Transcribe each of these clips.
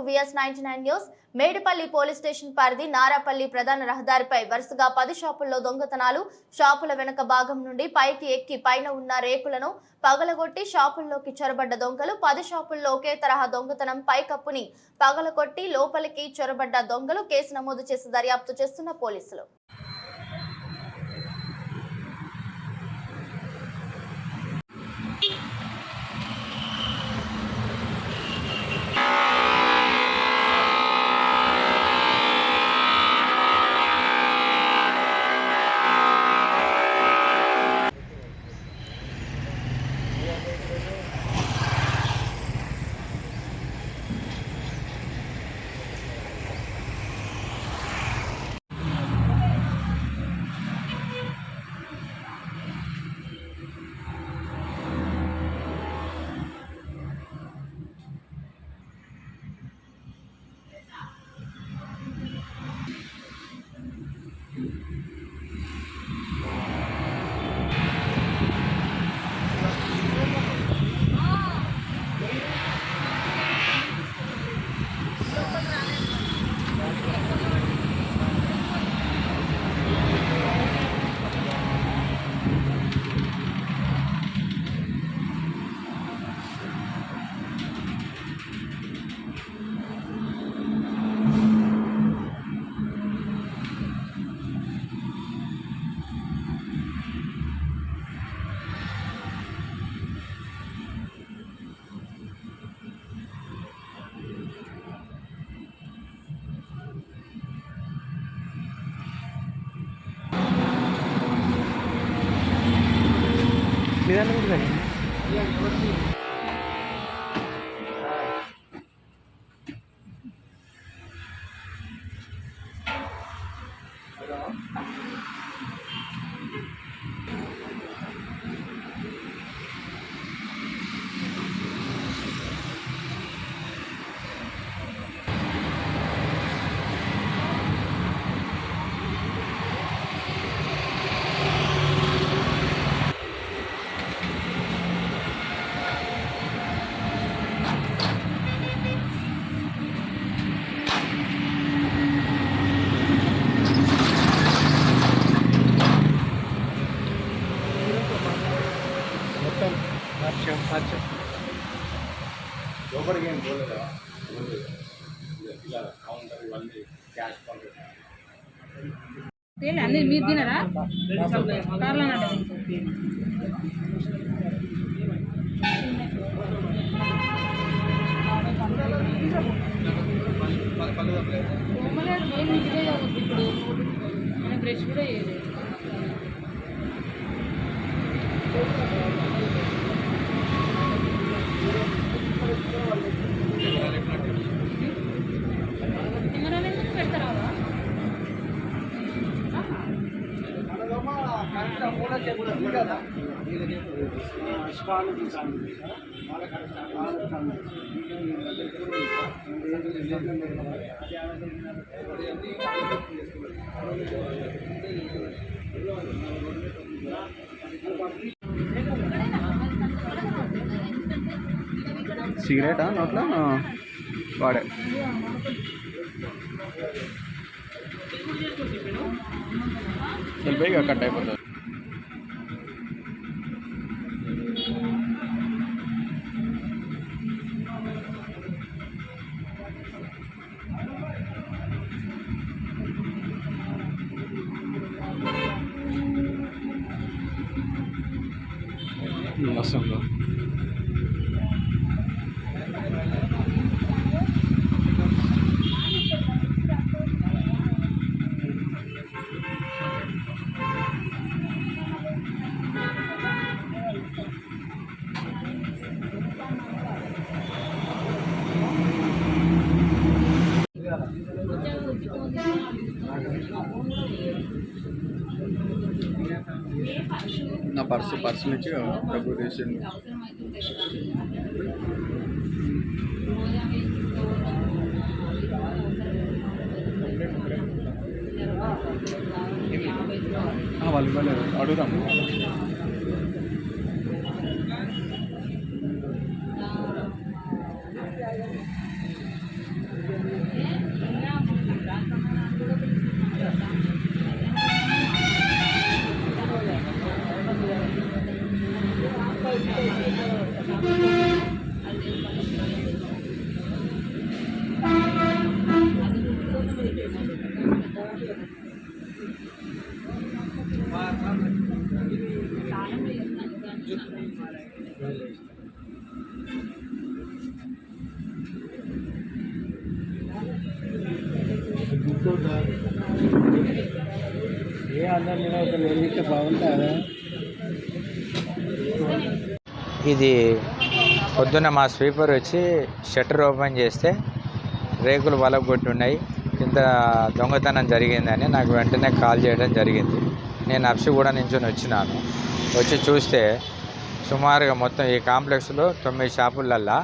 VS99 news. Medipalli police station పరిధి నారాపల్లి ప్రధాన రహదారిపై వరుసగా 10 షాపుల్లో దొంగతనాలు. షాపుల వెనుక భాగం నుండి పైకి ఎక్కి పైన ఉన్న రేకులను పగలగొట్టి షాపుల్లోకి చొరబడ్డ దొంగలు. 10 షాపుల్లో ఒకే తరహా దొంగతనం. పైకప్పుని పగలగొట్టి లోపలికి చొరబడ్డ దొంగలు. కేసు నమోదు చేసి దర్యాప్తు చేస్తున్న పోలీసులు. లోపలికి ఏం పోలేదా? ఇలా కౌంటర్ ఇవన్నీ క్యాష్ కౌంటర్ అన్నీ మీరు తినరా? ఇప్పుడు మన బ్రష్ కూడా వేయలేదు. సిగరెటా నోట్లో వాడే వెళ్ళిపోయి కట్ అయిపోతుంది. వస్తుందో నా పర్సు నుంచి డబ్బులు తీసింది. వాళ్ళు ఇవ్వలేదు, అడుగుదాము. ఇది పొద్దున్న మా స్వీపర్ వచ్చి షట్టర్ ఓపెన్ చేస్తే రేకులు వలగొట్టి ఉన్నాయి, కింద దొంగతనం జరిగిందని నాకు వెంటనే కాల్ చేయడం జరిగింది. నేను అప్సిగూడ నుంచి వచ్చినాను. వచ్చి చూస్తే సుమారుగా మొత్తం ఈ కాంప్లెక్స్లో 9 షాపులల్లా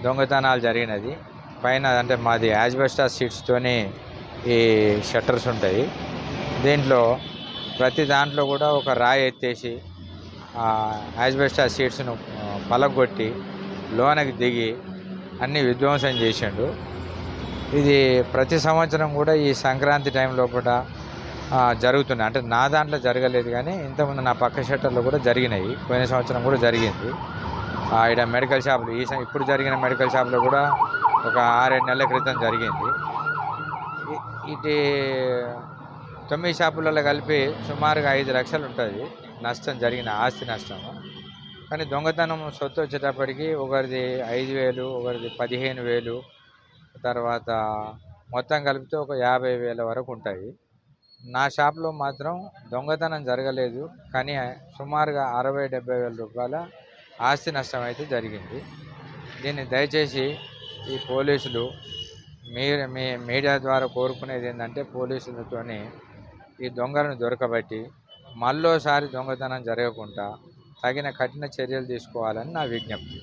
దొంగతనాలు జరిగినది. పైన అంటే మాది యాజ్బెస్టాస్ షీట్స్తోని ఈ షట్టర్స్ ఉంటాయి. దీంట్లో ప్రతి దాంట్లో కూడా ఒక రాయి ఎత్తేసి యాజ్బెస్టాస్ షీట్స్ను పలగొట్టి లోనకి దిగి అన్ని విధ్వంసం చేసిండు. ఇది ప్రతి సంవత్సరం కూడా ఈ సంక్రాంతి టైం లోపల జరుగుతున్నాయి. అంటే నా దాంట్లో జరగలేదు కానీ ఇంతకుముందు నా పక్క షట్టర్లో కూడా జరిగినాయి. పోయిన సంవత్సరం కూడా జరిగింది. ఇక్కడ మెడికల్ షాపులు ఇప్పుడు జరిగిన మెడికల్ షాపులో కూడా ఒక 6-7 నెలల క్రితం జరిగింది. ఇది 9 షాపులలో కలిపి సుమారుగా 5 లక్షలు ఉంటుంది నష్టం, జరిగిన ఆస్తి నష్టం. కానీ దొంగతనం సొత్తు వచ్చేటప్పటికి ఒకరిది 5,000, ఒకరిది 15,000, తర్వాత మొత్తం కలిపితే ఒక 50,000 వరకు ఉంటాయి. నా షాప్లో మాత్రం దొంగతనం జరగలేదు, కానీ సుమారుగా 60-70 వేల రూపాయల ఆస్తి నష్టం అయితే జరిగింది. దీన్ని దయచేసి ఈ పోలీసులు మీ మీడియా ద్వారా కోరుకునేది ఏంటంటే పోలీసులతోని ఈ దొంగలను దొరకబట్టి మళ్ళోసారి దొంగతనం జరగకుండా తగిన కఠిన చర్యలు తీసుకోవాలని నా విజ్ఞప్తి.